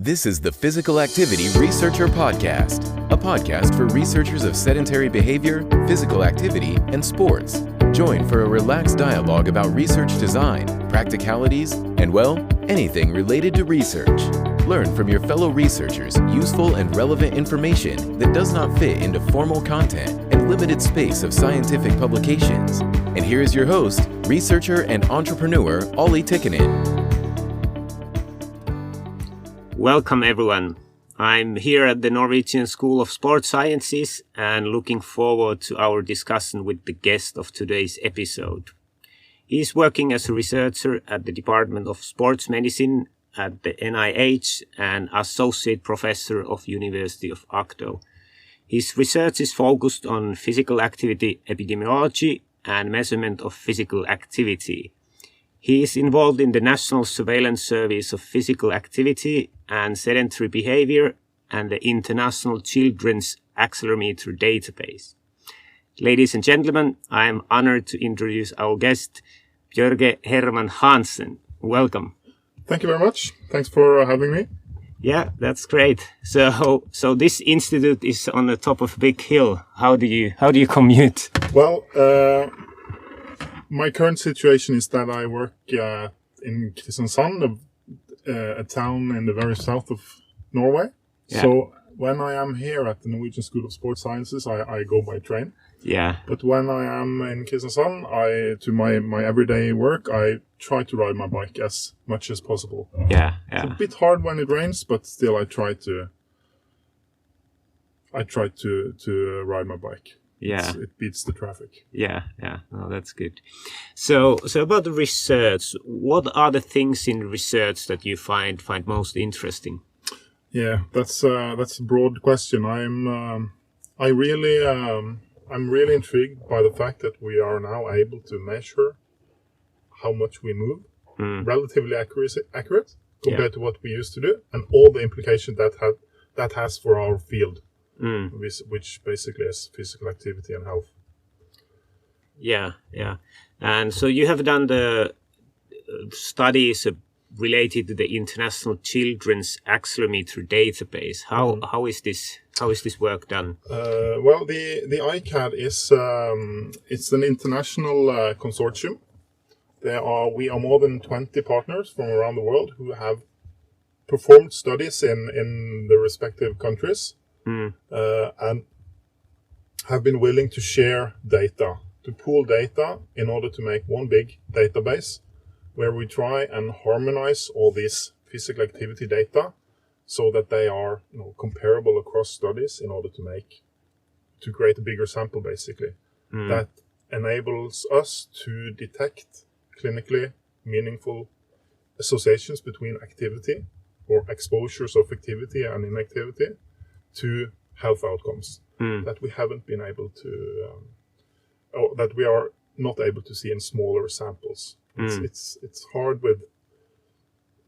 This is the Physical Activity Researcher Podcast, a podcast for researchers of sedentary behavior, physical activity, and sports. Join for a relaxed dialogue about research design, practicalities, and, well, anything related to research. Learn from your fellow researchers useful and relevant information that does not fit into formal content and limited space of scientific publications. And here is your host, researcher and entrepreneur, Olli Tikkanen. Welcome everyone. I'm here at the Norwegian School of Sports Sciences and looking forward to our discussion with the guest of today's episode. He's working as a researcher at the Department of Sports Medicine at the NIH and associate professor of University of Agder. His research is focused on physical activity epidemiology and measurement of physical activity. He is involved in the National Surveillance Service of Physical Activity and Sedentary Behavior and the International Children's Accelerometer database. Ladies and gentlemen, I am honored to introduce our guest, Bjørge Herman Hansen. Welcome. Thank you very much. Thanks for having me. Yeah, that's great. So this institute is on the top of a big hill. How do you commute? Well, my current situation is that I work in Kristiansand, a town in the very south of Norway. Yeah. So when I am here at the Norwegian School of Sports Sciences, I go by train. Yeah. But when I am in Kristiansand, to my everyday work, I try to ride my bike as much as possible. Yeah. It's a bit hard when it rains, but still I try to ride my bike. Yeah. It beats the traffic. Yeah. Oh, that's good. So about the research, what are the things in research that you find most interesting? Yeah, that's a broad question. I'm really intrigued by the fact that we are now able to measure how much we move, relatively accurate compared to what we used to do, and all the implications that has for our field. Which basically is physical activity and health. Yeah. And so you have done the studies related to the International Children's Accelerometer database. How is this work done? Well, the ICAD is it's an international consortium. We are more than 20 partners from around the world who have performed studies in the respective countries. And have been willing to share data, to pool data in order to make one big database where we try and harmonize all these physical activity data so that they are comparable across studies in order to create a bigger sample, basically. That enables us to detect clinically meaningful associations between activity or exposures of activity and inactivity to health outcomes that we haven't been able to, that we are not able to see in smaller samples. It's hard with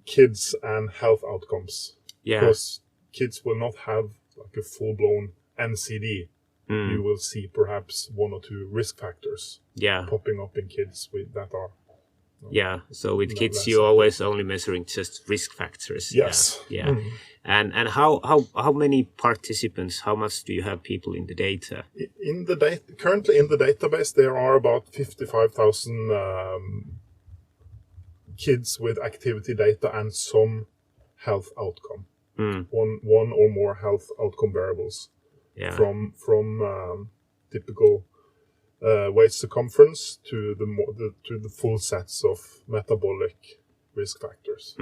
kids and health outcomes because kids will not have like a full-blown NCD. You will see perhaps one or two risk factors popping up in kids that are. So with kids, you're always only measuring just risk factors. Yes. Yeah. And how many participants? How much do you have people in the data? Currently in the database, there are about 55,000 kids with activity data and some health outcome. One or more health outcome variables. From typical weight circumference to the full sets of metabolic risk factors.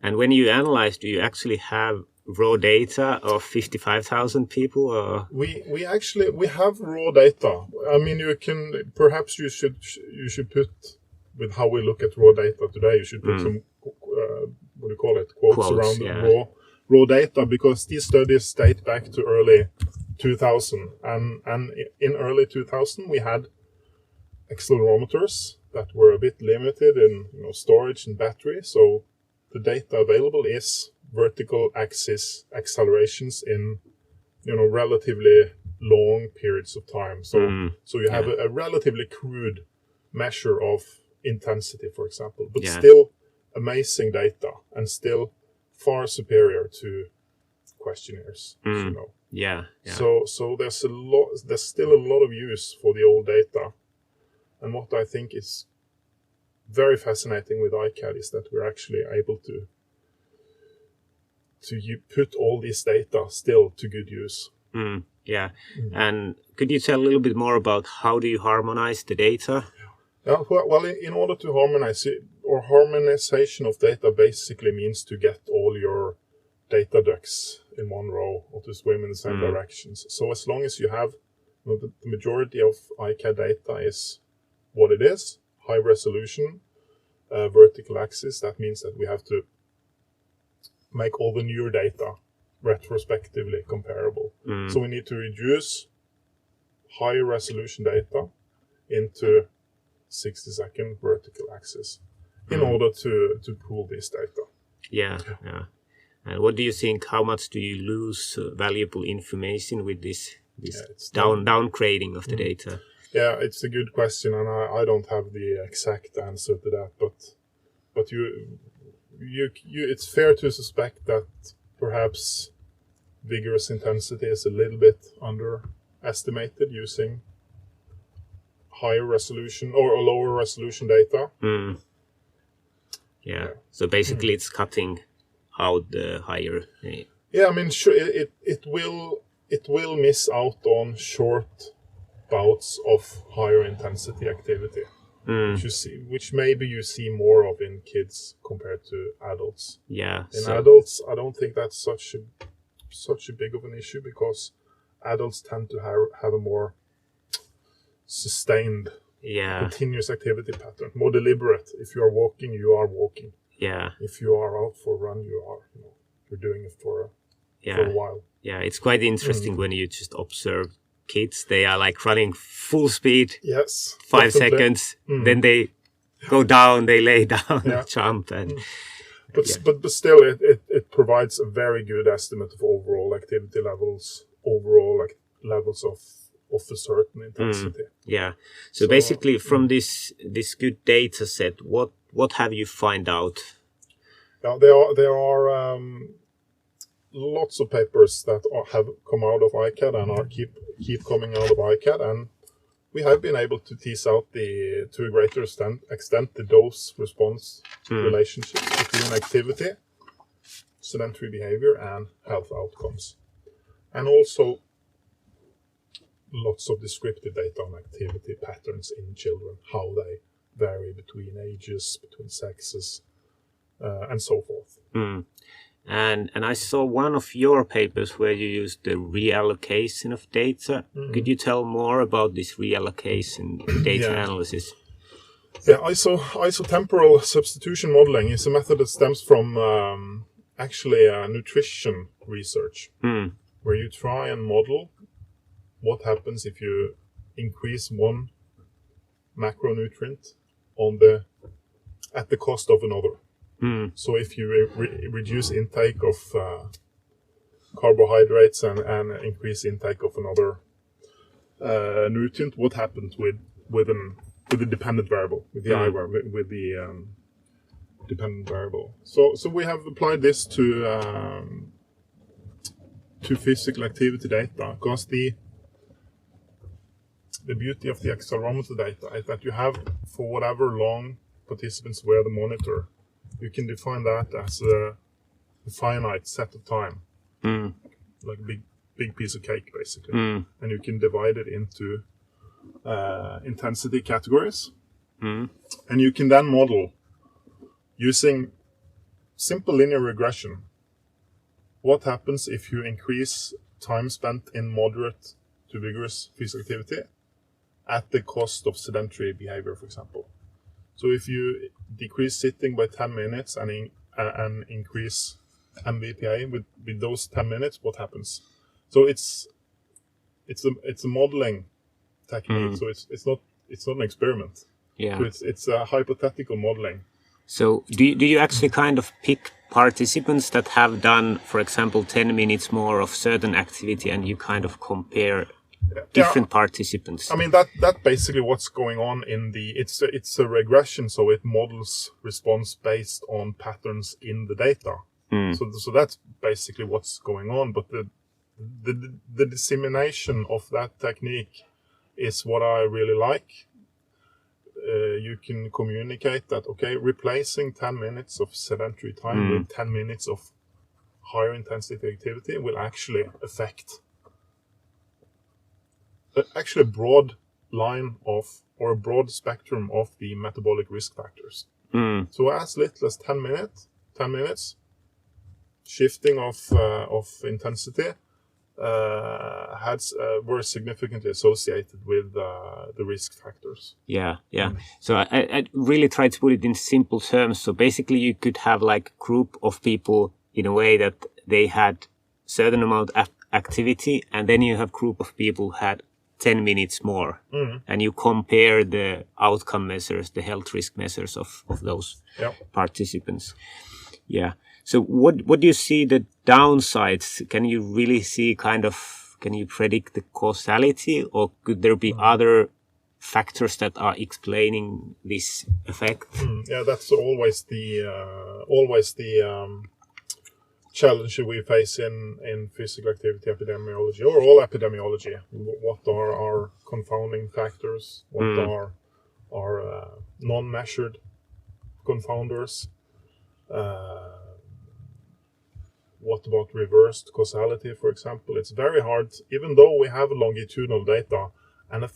And when you analyze, do you actually have raw data of 55,000 people? Or? We have raw data. I mean, you should put, with how we look at raw data today, you should put some quotes around the raw data, because these studies date back to early 2000, and in early 2000 we had accelerometers that were a bit limited in storage and battery, so the data available is vertical axis accelerations in relatively long periods of time. So you have a relatively crude measure of intensity, for example, but still amazing data and still far superior to questionnaires, as you know. Yeah. So there's still a lot of use for the old data. And what I think is very fascinating with ICAD is that we're actually able to put all this data still to good use. And could you tell a little bit more about how do you harmonize the data? Yeah, well, in order to harmonize it, or harmonization of data basically means to get all your data ducks in one row or to swim in the same directions. So as long as you have the majority of ICAD data is what it is, high resolution, vertical axis, that means that we have to make all the newer data retrospectively comparable. So we need to reduce high resolution data into 60-second vertical axis in order to pool this data. Yeah. And what do you think? How much do you lose valuable information with this downgrading of the data? Yeah, it's a good question, and I don't have the exact answer to that. But you it's fair to suspect that perhaps vigorous intensity is a little bit underestimated using higher resolution or lower resolution data. Yeah. So basically, it's cutting out the higher. Yeah, I mean, sure, it will miss out on short bouts of higher intensity activity, which maybe you see more of in kids compared to adults. Yeah. In adults, I don't think that's such a big of an issue because adults tend to have a more sustained, continuous activity pattern, more deliberate. If you are walking, you are walking. Yeah. If you are out for a run, you're doing it for a while. Yeah, it's quite interesting when you just observe kids. They are like running full speed. Yes. 5 seconds. Then they go down, they lay down, jump, and. But still, it provides a very good estimate of overall activity levels, levels of a certain intensity. Yeah. So basically, from this good data set, what have you find out? Yeah, there are lots of papers that have come out of ICAD and keep coming out of ICAD, and we have been able to tease out to a greater extent the dose-response relationships between activity, sedentary behavior, and health outcomes. And also lots of descriptive data on activity patterns in children, how they vary between ages, between sexes, and so forth. And I saw one of your papers where you used the reallocation of data. Could you tell more about this reallocation data analysis? Yeah, isotemporal substitution modeling is a method that stems from actually nutrition research, where you try and model what happens if you increase one macronutrient at the cost of another. So if you reduce intake of carbohydrates and increase intake of another nutrient, what happens with the dependent variable, with the with the dependent variable? So we have applied this to physical activity data, because the beauty of the accelerometer data is that you have, for whatever long participants wear the monitor, you can define that as a finite set of time, like a big piece of cake, basically. And you can divide it into intensity categories. And you can then model, using simple linear regression, what happens if you increase time spent in moderate to vigorous physical activity at the cost of sedentary behavior, for example. So if you decrease sitting by 10 minutes and increase MVPA with those 10 minutes, what happens? So it's a modeling technique. So it's not an experiment. Yeah. So it's a hypothetical modeling. So do you actually kind of pick participants that have done, for example, 10 minutes more of certain activity, and you kind of compare different participants? I mean, that basically what's going on in it's a regression, so it models response based on patterns in the data. So that's basically what's going on. But the dissemination of that technique is what I really like. You can communicate that, okay, replacing 10 minutes of sedentary time with 10 minutes of higher intensity activity will actually affect a broad line of, or a broad spectrum of the metabolic risk factors. So as little as 10 minutes, shifting of intensity were significantly associated with the risk factors. Yeah. So I really try to put it in simple terms. So basically you could have like a group of people in a way that they had certain amount of activity, and then you have group of people who had 10 minutes more, and you compare the outcome measures, the health risk measures of those participants. Yeah. So what do you see the downsides? Can you really see can you predict the causality, or could there be other factors that are explaining this effect? Yeah, that's always the challenge we face in physical activity epidemiology, or all epidemiology. What are our confounding factors? What are our non-measured confounders? What about reversed causality, for example? It's very hard, even though we have longitudinal data, and a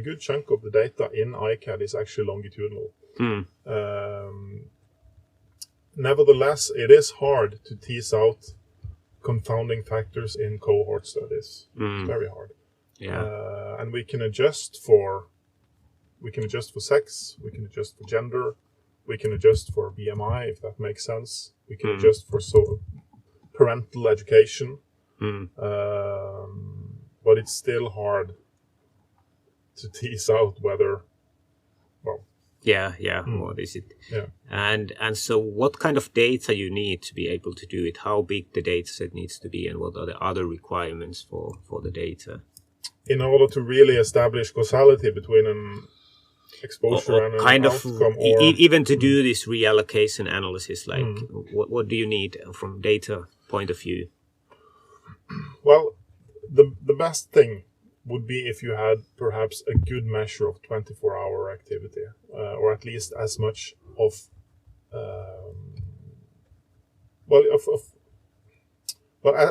good chunk of the data in ICAD is actually longitudinal. Nevertheless, it is hard to tease out confounding factors in cohort studies. It's very hard. Yeah. And we can adjust for sex, we can adjust for gender, we can adjust for BMI, if that makes sense. We can adjust for parental education. But it's still hard to tease out whether, well, what is it? Yeah. And so what kind of data you need to be able to do it? How big the data set needs to be, and what are the other requirements for the data? In order to really establish causality between an exposure and an kind outcome, of even to do this reallocation analysis, like what do you need from data point of view? Well, the best thing would be if you had perhaps a good measure of 24-hour activity, or at least as much of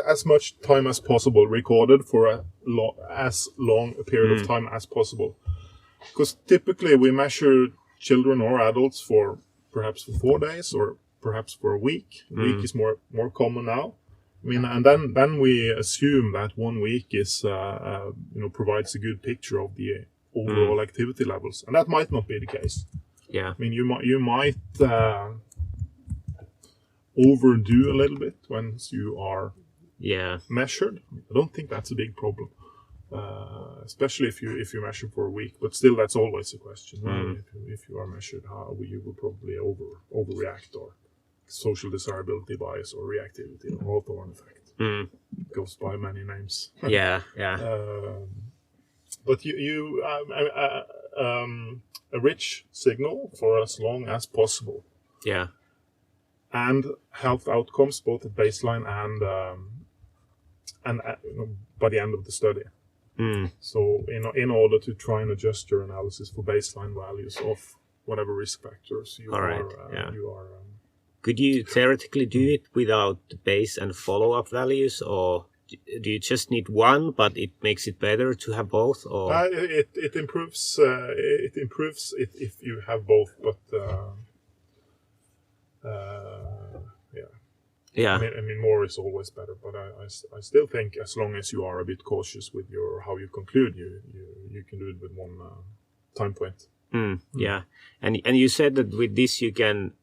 as much time as possible recorded for as long a period of time as possible. Because typically we measure children or adults for perhaps for 4 days, or perhaps for a week. A week is more common now. I mean, and then we assume that 1 week is provides a good picture of the overall activity levels, and that might not be the case. Yeah. I mean, you might overdo a little bit once you are measured. I don't think that's a big problem, especially if you measure for a week. But still, that's always a question. If you are measured, how you will probably overreact, or social desirability bias, or reactivity, or Hawthorne effect. It goes by many names. But a rich signal for as long as possible. Yeah. And health outcomes both at baseline and by the end of the study. So in order to try and adjust your analysis for baseline values of whatever risk factors you are. Could you theoretically do it without the base and follow-up values, or do you just need one, but it makes it better to have both? Or it improves it if you have both, but I mean, more is always better. But I still think as long as you are a bit cautious with how you conclude, you can do it with one time point. Yeah, and you said that with this you can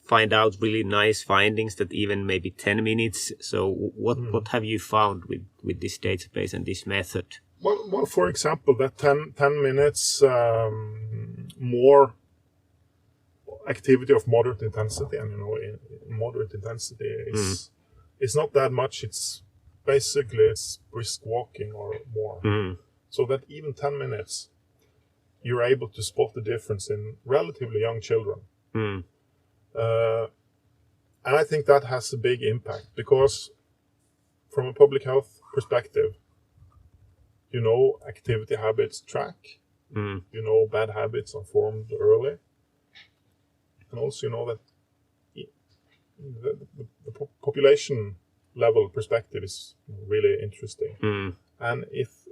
find out really nice findings that even maybe 10 minutes. So what have you found with this database and this method? Well, for example, that 10 minutes more activity of moderate intensity, and moderate intensity is not that much. It's basically brisk walking or more. So that even 10 minutes, you're able to spot the difference in relatively young children. And I think that has a big impact because from a public health perspective, activity habits track. Bad habits are formed early. And also, that the population level perspective is really interesting. And if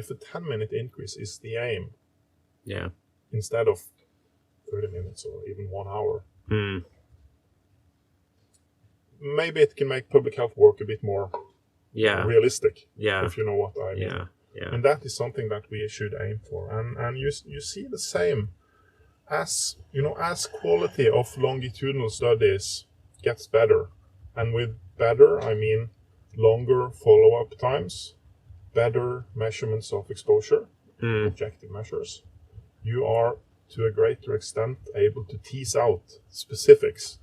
a 10-minute increase is the aim, instead of 30 minutes or even 1 hour, maybe it can make public health work a bit more realistic, if you know what I mean. And that is something that we should aim for. And you see the same as quality of longitudinal studies gets better. And with better, I mean longer follow-up times, better measurements of exposure, objective measures. You are, to a greater extent, able to tease out specifics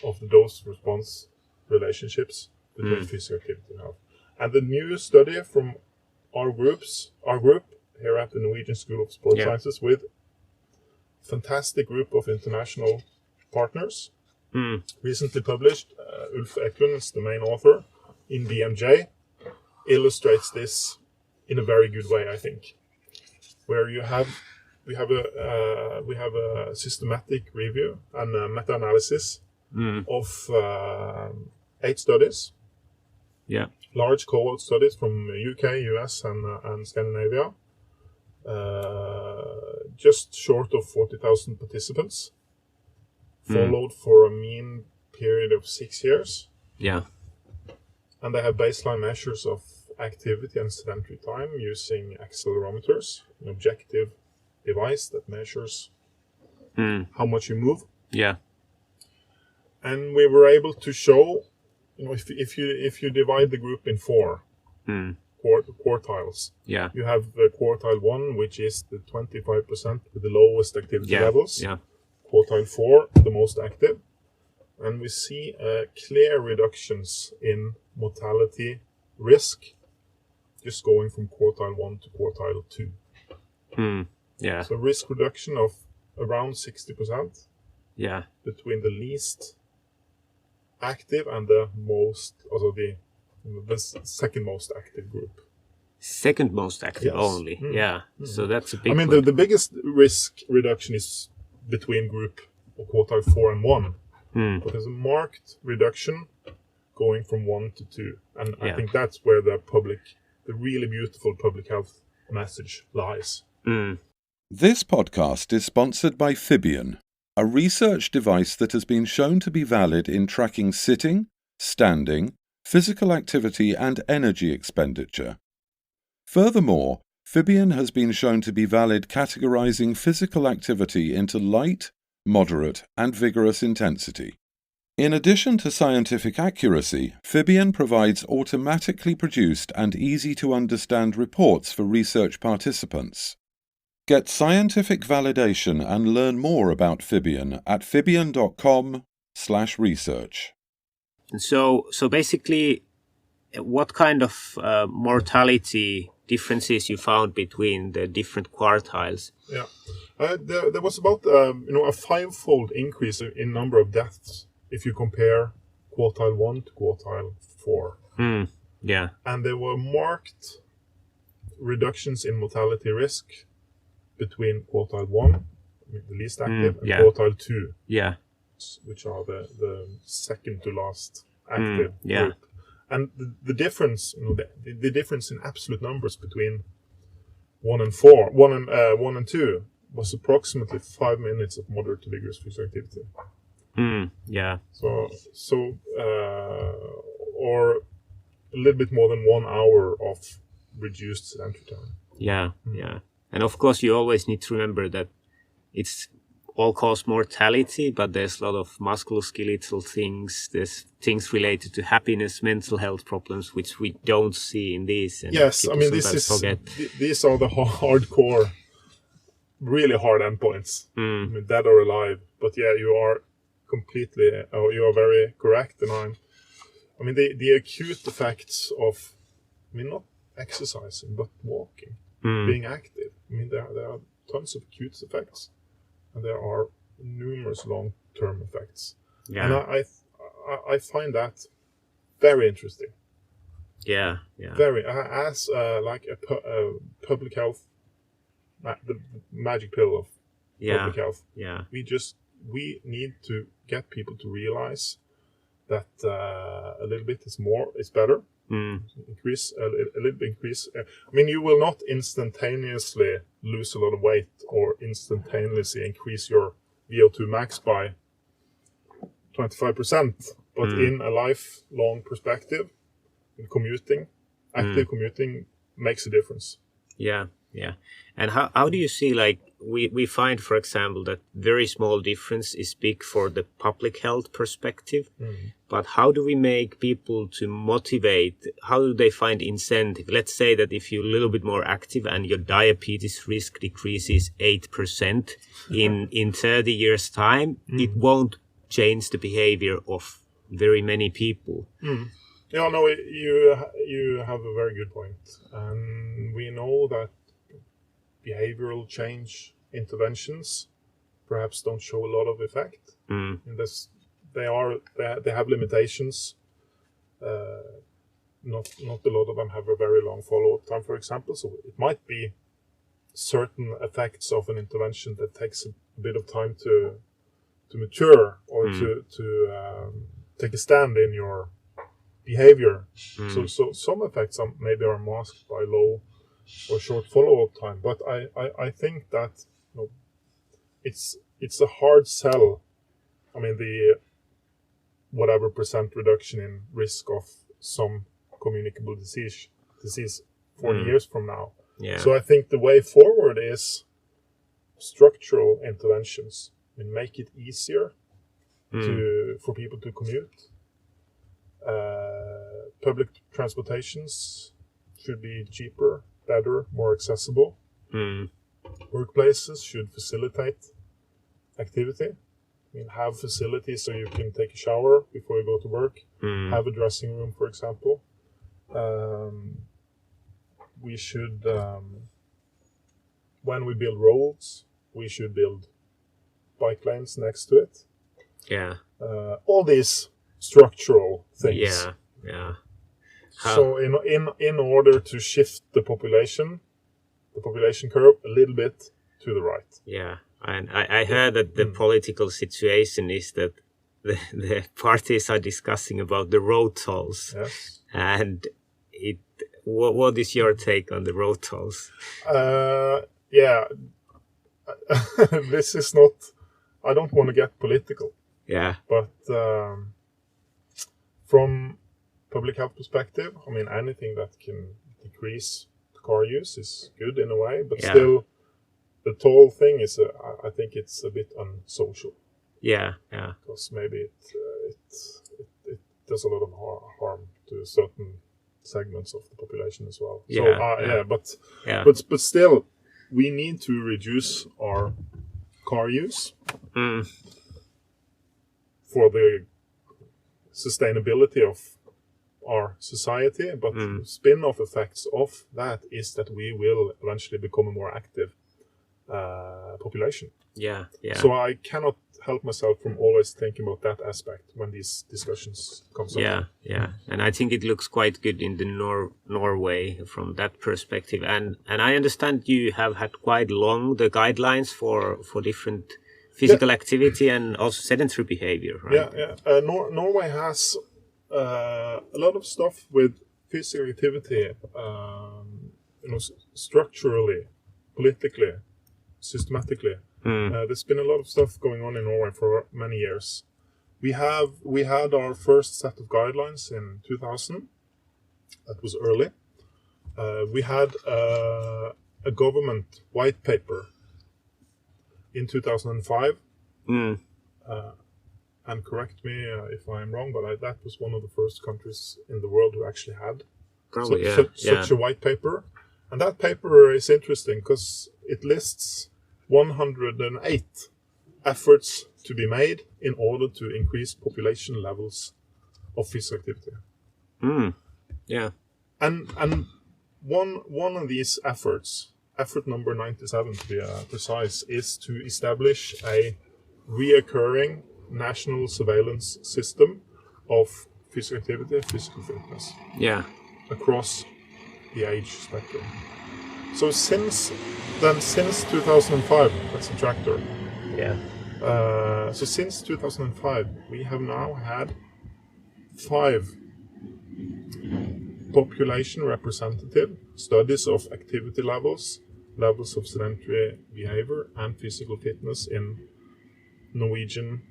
of the dose-response relationships between physical activity and health. And the new study from our group here at the Norwegian School of Sports Sciences, with a fantastic group of international partners, recently published, Ulf Eklund is the main author, in BMJ, illustrates this in a very good way, I think, where we have a systematic review and a meta-analysis of 8 studies. Large cohort studies from UK, US, and Scandinavia. Just short of 40,000 participants, followed for a mean period of 6 years. And they have baseline measures of activity and sedentary time using accelerometers, an objective device that measures how much you move. And we were able to show, if you divide the group in 4 quartiles, you have the quartile 1, which is the 25% with the lowest activity levels. Quartile 4, the most active. And we see clear reductions in mortality risk, just going from quartile 1 to quartile 2. So risk reduction of around 60%. Between the least active and the most, also the second most active group. Second most active only. So that's a big. I mean, the biggest risk reduction is between group of quartile 4 and 1. But there's a marked reduction going from 1 to 2. And I think that's where the really beautiful public health message lies. This podcast is sponsored by Fibion, a research device that has been shown to be valid in tracking sitting, standing, physical activity and energy expenditure. Furthermore, Fibion has been shown to be valid categorizing physical activity into light, moderate and vigorous intensity. In addition to scientific accuracy, Fibion provides automatically produced and easy-to-understand reports for research participants. Get scientific validation and learn more about Fibion at fibion.com/research. So basically, what kind of mortality differences you found between the different quartiles? There was about a 5-fold increase in number of deaths if you compare quartile 1 to quartile 4. And there were marked reductions in mortality risk between quartile 1, the least active, and quartile 2, which are the second to last active group. And the difference, the difference in absolute numbers between 1 and 4, 1 and 2, was approximately 5 minutes of moderate to vigorous physical activity. Or a little bit more than 1 hour of reduced sedentary time. And of course, you always need to remember that it's all-cause mortality, but there's a lot of musculoskeletal things. There's things related to happiness, mental health problems, which we don't see in these. And yes, I mean, these are the hardcore, really hard endpoints. I mean, dead or alive. But you are you are very correct. And I mean, the acute effects of, not exercising, but walking, being active. I mean, there are tons of acute effects. And there are numerous long-term effects. And I find that very interesting. Yeah, yeah. Very, as like a public health, the magic pill of public health. Yeah. We need to get people to realize that a little bit is better. Increase a little bit. I mean, you will not instantaneously lose a lot of weight or instantaneously increase your VO2 max by 25%, but in a lifelong perspective, in commuting, active commuting makes a difference. Yeah, yeah. And how do you see, like, we find, for example, that very small difference is big for the public health perspective, but how do we make people to motivate? How do they find incentive? Let's say that if you're a little bit more active and your diabetes risk decreases 8% in 30 years' time, it won't change the behavior of very many people. Yeah, no, you have a very good point. And we know that behavioral change interventions perhaps don't show a lot of effect. In this, they have limitations. Not a lot of them have a very long follow-up time, for example. So it might be certain effects of an intervention that takes a bit of time to mature or to take a stand in your behavior. So some effects maybe are masked by low or short follow-up time. But I think that it's a hard sell. I mean, the whatever % reduction in risk of some communicable disease 40 years from now. Yeah. So I think the way forward is structural interventions. I mean, make it easier for people to commute. Public transportations should be cheaper, better, more accessible. Workplaces should facilitate activity. I mean, have facilities so you can take a shower before you go to work. Have a dressing room, for example. We should, when we build roads, we should build bike lanes next to it. Yeah. All these structural things. Yeah. Yeah. So in order to shift the population curve a little bit to the right. Yeah. And I heard that the political situation is that the parties are discussing about the road tolls. Yes. And what is your take on the road tolls? Yeah. This is not, I don't want to get political. Yeah. But from public health perspective, I mean, anything that can decrease car use is good in a way, but still the toll thing is, I think it's a bit unsocial. Yeah, yeah. Because maybe it does a lot of harm to certain segments of the population as well. But still, we need to reduce our car use for the sustainability of our society. But spin-off effects of that is that we will eventually become a more active population. Yeah, yeah. So I cannot help myself from always thinking about that aspect when these discussions come up. Yeah, yeah. And I think it looks quite good in the Norway from that perspective. And I understand you have had quite long the guidelines for different physical activity and also sedentary behavior, right? Yeah, yeah. Norway has a lot of stuff with physical activity, structurally, politically, systematically. There's been a lot of stuff going on in Norway for many years. We had our first set of guidelines in 2000. That was early. We had a government white paper in 2005. And correct me if I'm wrong, but that was one of the first countries in the world who actually had such a white paper. And that paper is interesting because it lists 108 efforts to be made in order to increase population levels of physical activity. Yeah. And one of these efforts, effort number 97 to be precise, is to establish a reoccurring national surveillance system of physical activity, physical fitness Yeah. across the age spectrum. So since 2005, that's a tractor. Yeah. So since 2005, we have now had 5 population representative studies of activity levels of sedentary behavior and physical fitness in Norwegian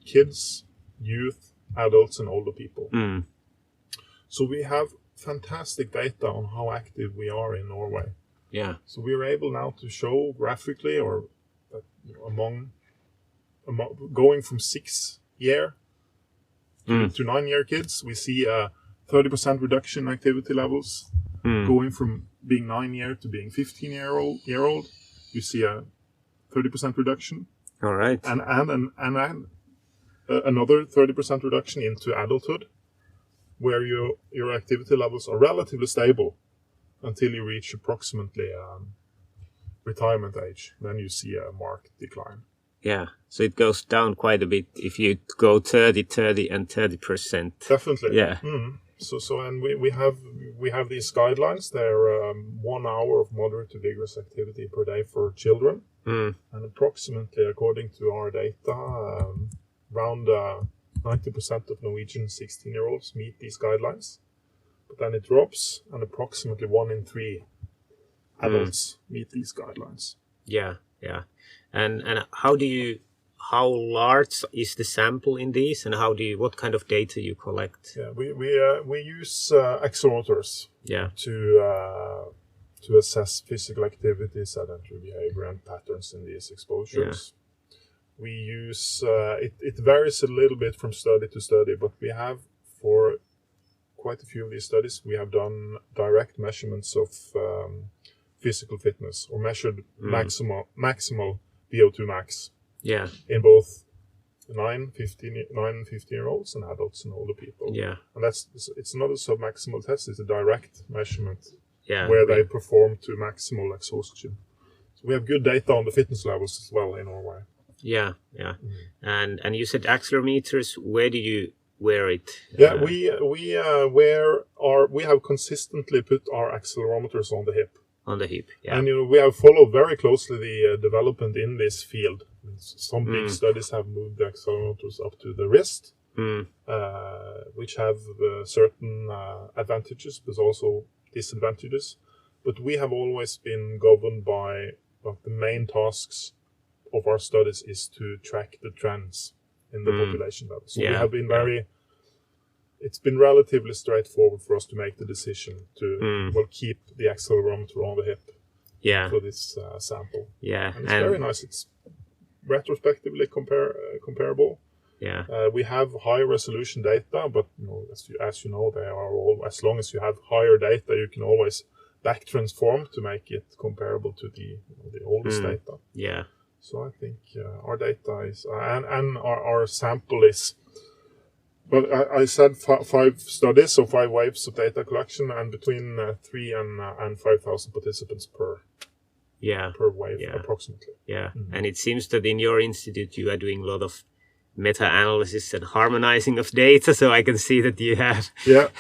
kids, youth, adults, and older people. Mm. So we have fantastic data on how active we are in Norway. Yeah. So we are able now to show graphically, or among going from 6-year to 9-year kids, we see a 30% reduction in activity levels. Going from being 9-year to being 15-year-old, you see a 30% reduction. All right. And another 30% reduction into adulthood, where your activity levels are relatively stable until you reach approximately retirement age. Then you see a marked decline. Yeah. So it goes down quite a bit if you go 30, and 30%. Definitely. Yeah. So and we have these guidelines. They're 1 hour of moderate to vigorous activity per day for children, and approximately, according to our data, around 90% of Norwegian 16-year-olds meet these guidelines. But then it drops, and approximately 1 in 3 adults meet these guidelines. Yeah. Yeah. And how large is the sample in these, and what kind of data you collect? Yeah, we use accelerometers. Yeah. To assess physical activity, sedentary behavior, and patterns in these exposures. Yeah. We use it varies a little bit from study to study, but we have, for quite a few of these studies, we have done direct measurements of physical fitness, or measured maximal VO2 max. Yeah. In both 9 and 15-year-olds and adults and older people. Yeah. And it's not a submaximal test, it's a direct measurement. Yeah. Where they perform to maximal exhaustion. So we have good data on the fitness levels as well in Norway. Yeah, yeah. And you said accelerometers. Where do you wear it? Yeah, we have consistently put our accelerometers on the hip. On the hip, yeah. And we have followed very closely the development in this field. Some big studies have moved the accelerometers up to the wrist, which have certain advantages, but also disadvantages. But we have always been governed by the main tasks of our studies is to track the trends in the population level. So we have been it's been relatively straightforward for us to make the decision to keep the accelerometer on the hip for this sample. Yeah, and it's very nice. It's retrospectively comparable. Yeah, we have high resolution data, but as you know, they are all, as long as you have higher data, you can always back transform to make it comparable to the oldest data. Yeah. So I think our data is and our sample is. But I said 5 studies, so 5 waves of data collection, and between 3,000 and 5,000 participants per wave, approximately. Yeah, and it seems that in your institute you are doing a lot of meta-analysis and harmonizing of data, so I can see that you have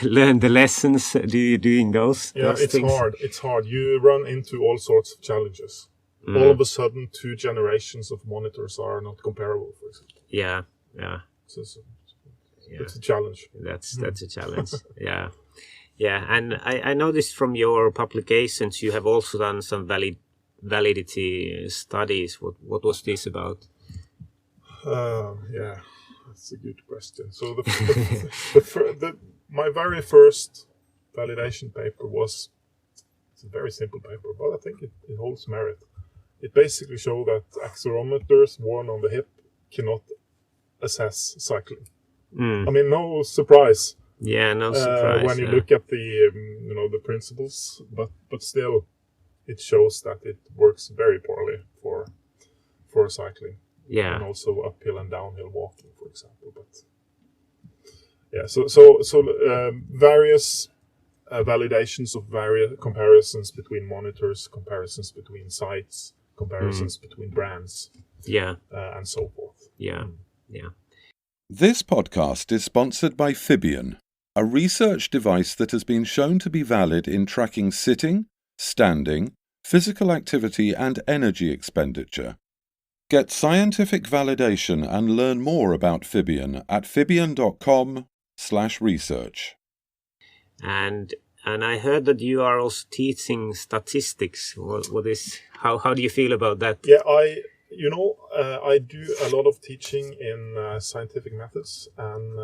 learned the lessons doing those. Yeah, it's things. hard. It's hard. You run into all sorts of challenges. All of a sudden, 2 generations of monitors are not comparable, for example. Yeah, yeah. So it's a challenge. That's a challenge. Yeah, yeah. And I noticed from your publications you have also done some validity studies. What was this about? Yeah, that's a good question. So my very first validation paper it's a very simple paper, but I think it holds merit. It basically showed that accelerometers worn on the hip cannot assess cycling. I mean, no surprise. Yeah, no surprise. When you look at the the principles, but still, it shows that it works very poorly for cycling. Yeah, and also uphill and downhill walking, for example. But yeah, so various validations of various comparisons between monitors, comparisons between sites, comparisons between brands, and so forth. Yeah, yeah. This podcast is sponsored by Fibion, a research device that has been shown to be valid in tracking sitting, standing, physical activity and energy expenditure. Get scientific validation and learn more about Fibion at fibion.com/research. And I heard that you are also teaching statistics. How do you feel about that? Yeah, I do a lot of teaching in scientific methods and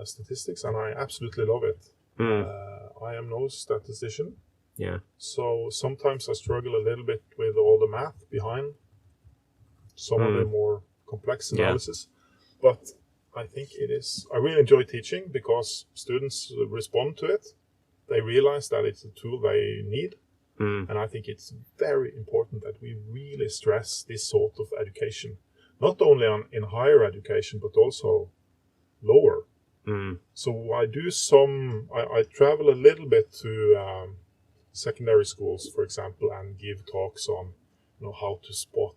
statistics, and I absolutely love it. I am no statistician. Yeah. So sometimes I struggle a little bit with all the math behind some of the more complex analysis. But I think I really enjoy teaching because students respond to it. They realize that it's a tool they need. And I think it's very important that we really stress this sort of education, not only in higher education, but also lower. So I travel a little bit to secondary schools, for example, and give talks on how to spot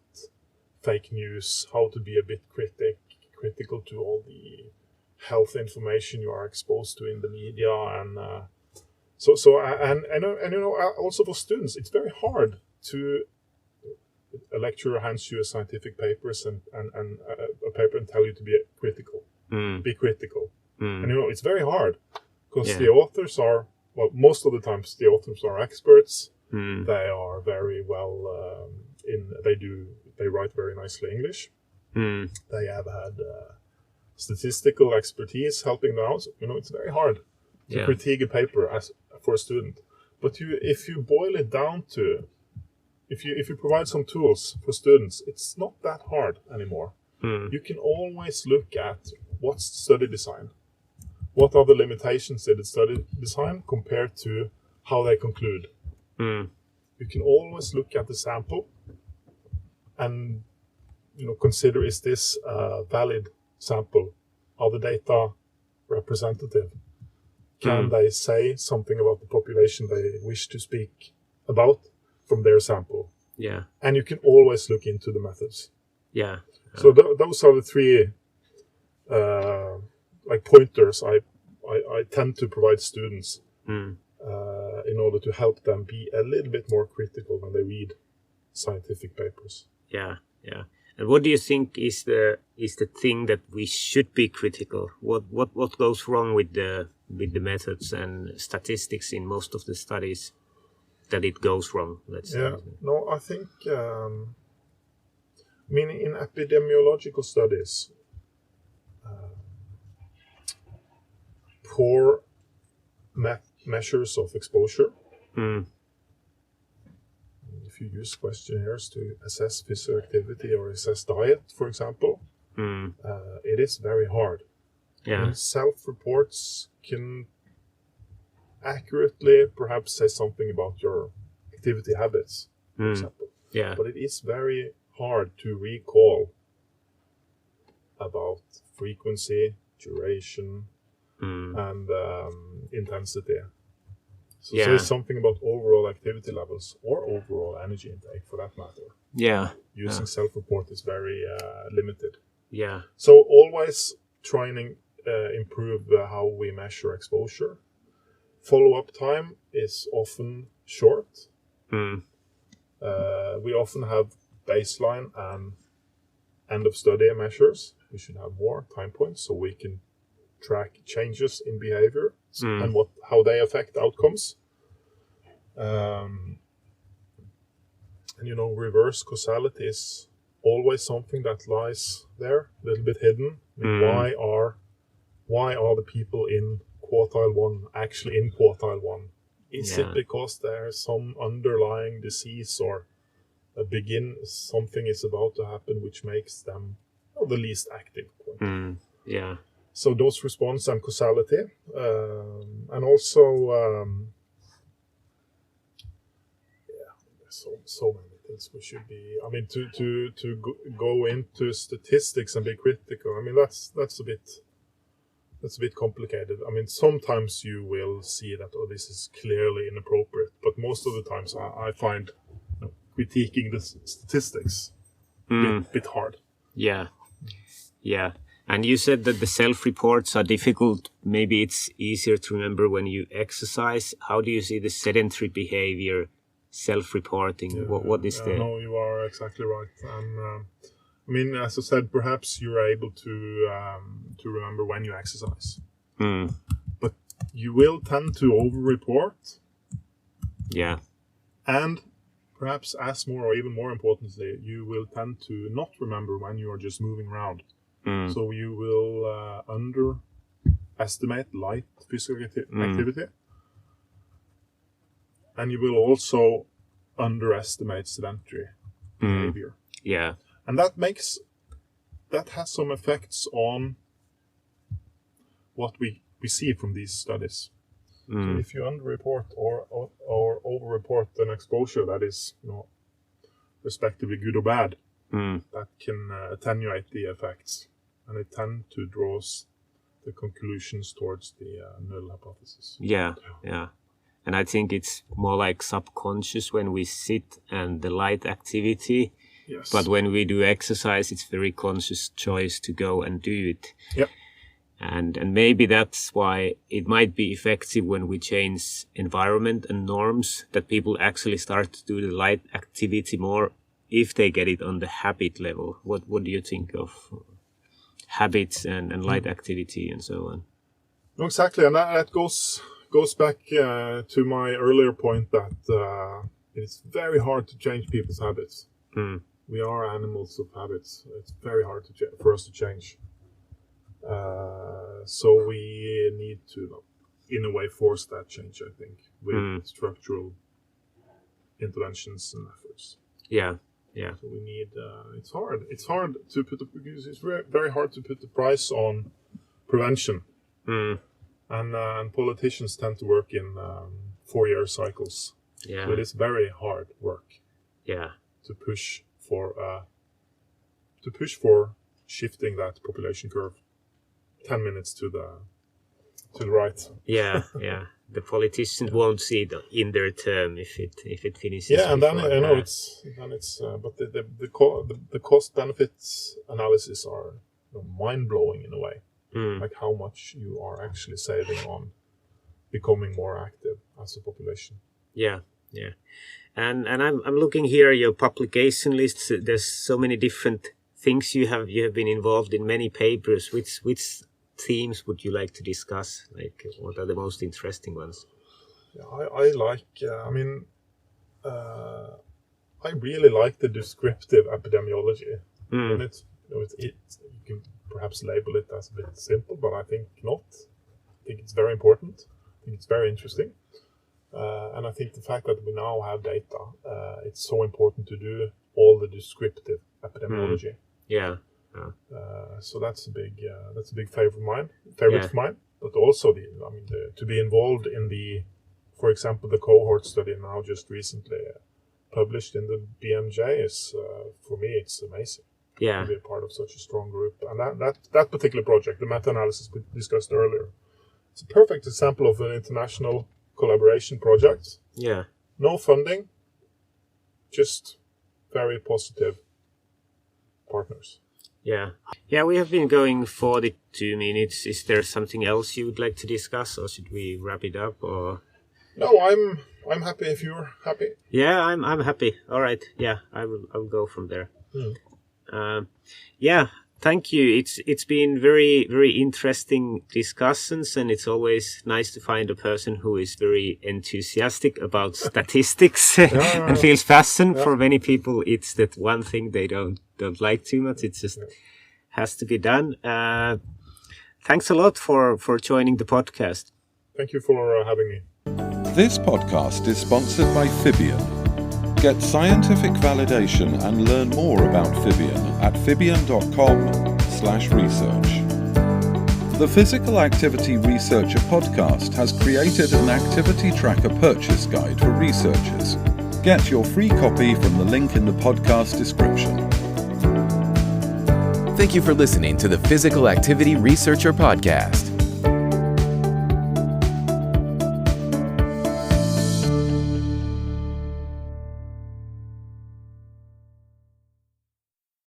fake news, how to be a bit critical to all the health information you are exposed to in the media, and also for students, it's very hard to a lecturer hands you a scientific papers and a paper and tell you to be critical, be critical, and it's very hard because the authors are most of the times the authors are experts. They are very well they write very nicely English. They have had statistical expertise helping them out. It's very hard to critique a paper for a student. But if you boil it down to, if you provide some tools for students, it's not that hard anymore. You can always look at what's the study design. What are the limitations in the study design compared to how they conclude? You can always look at the sample and consider, is this a valid sample? Are the data representative? Can they say something about the population they wish to speak about from their sample? Yeah. And you can always look into the methods. Yeah. So those are the three pointers I tend to provide students in order to help them be a little bit more critical when they read scientific papers. Yeah. And what do you think is the thing that we should be critical? What goes wrong with the methods and statistics in most of the studies that it goes wrong? Let's say. No, I think in epidemiological studies, poor measures of exposure. If you use questionnaires to assess physical activity or assess diet, for example, it is very hard. Yeah. Self-reports can accurately perhaps say something about your activity habits, for example. Yeah. But it is very hard to recall about frequency, duration, and intensity. So say something about overall activity levels or overall energy intake, for that matter. Yeah. Using self-report is very limited. Yeah. So always trying to improve how we measure exposure. Follow-up time is often short. We often have baseline and end of study measures. We should have more time points so we can track changes in behavior and how they affect outcomes. Reverse causality is always something that lies there, a little bit hidden. Why are the people in quartile 1 actually in quartile 1? Is it because there's some underlying disease or something is about to happen which makes them the least active point? So dose response and causality, and also so many things we should be. To go into statistics and be critical. That's a bit complicated. Sometimes you will see that this is clearly inappropriate, but most of the times I find critiquing the statistics a bit hard. Yeah. And you said that the self-reports are difficult. Maybe it's easier to remember when you exercise. How do you see the sedentary behavior self-reporting? Yeah, what is the... No, you are exactly right. And I mean, as I said, perhaps you're able to remember when you exercise. But you will tend to over-report. Yeah. And perhaps as more or even more importantly, you will tend to not remember when you are just moving around. So you will underestimate light physical activity. And you will also underestimate sedentary behavior. Yeah. And that has some effects on what we see from these studies. So if you underreport or overreport an exposure that is, respectively good or bad, that can attenuate the effects, and it tends to draw the conclusions towards the null hypothesis. Yeah. And I think it's more like subconscious when we sit and the light activity. Yes. But when we do exercise, it's very conscious choice to go and do it. Yep. And maybe that's why it might be effective when we change environment and norms, that people actually start to do the light activity more if they get it on the habit level. What do you think of habits and light activity and so on? No, exactly, and that goes back to my earlier point that it's very hard to change people's habits. We are animals of habits. It's very hard for us to change. So we need to, in a way, force that change, I think, with structural interventions and efforts. Yeah. So we need. It's hard. It's hard to put because it's very hard to put the price on prevention. And politicians tend to work in 4-year cycles. Yeah. So it is very hard work. Yeah. To push for shifting that population curve 10 minutes to the right. Yeah. The politicians won't see it in their term if it finishes. Yeah, and then I know it's but the cost benefits analysis are mind blowing in a way. Like how much you are actually saving on becoming more active as a population. Yeah. And I'm looking here at your publication list. There's so many different things you have been involved in, many papers. Which themes would you like to discuss? Like, what are the most interesting ones? Yeah, I like. I really like the descriptive epidemiology, and you can perhaps label it as a bit simple, but I think not. I think it's very important. I think it's very interesting. And I think the fact that we now have data, it's so important to do all the descriptive epidemiology. Yeah. So that's a big favorite of mine. But also to be involved in for example, the cohort study now just recently published in the BMJ is for me it's amazing. Yeah. To be a part of such a strong group, and that particular project, the meta-analysis we discussed earlier, it's a perfect example of an international collaboration project. Yeah. No funding, just very positive partners. Yeah, we have been going 42 minutes. Is there something else you would like to discuss, or should we wrap it up? Or no, I'm happy if you're happy. Yeah, I'm happy. All right. Yeah, I'll go from there. Thank you. It's been very, very interesting discussions, and it's always nice to find a person who is very enthusiastic about statistics and feels passion. For many people, it's that one thing they don't like too much. It just has to be done. Thanks a lot for joining the podcast. Thank you for having me. This podcast is sponsored by Fibion. Get scientific validation and learn more about Fibion at fibion.com/research. The Physical Activity Researcher podcast has created an activity tracker purchase guide for researchers. Get your free copy from the link in the podcast description. Thank you for listening to the Physical Activity Researcher podcast.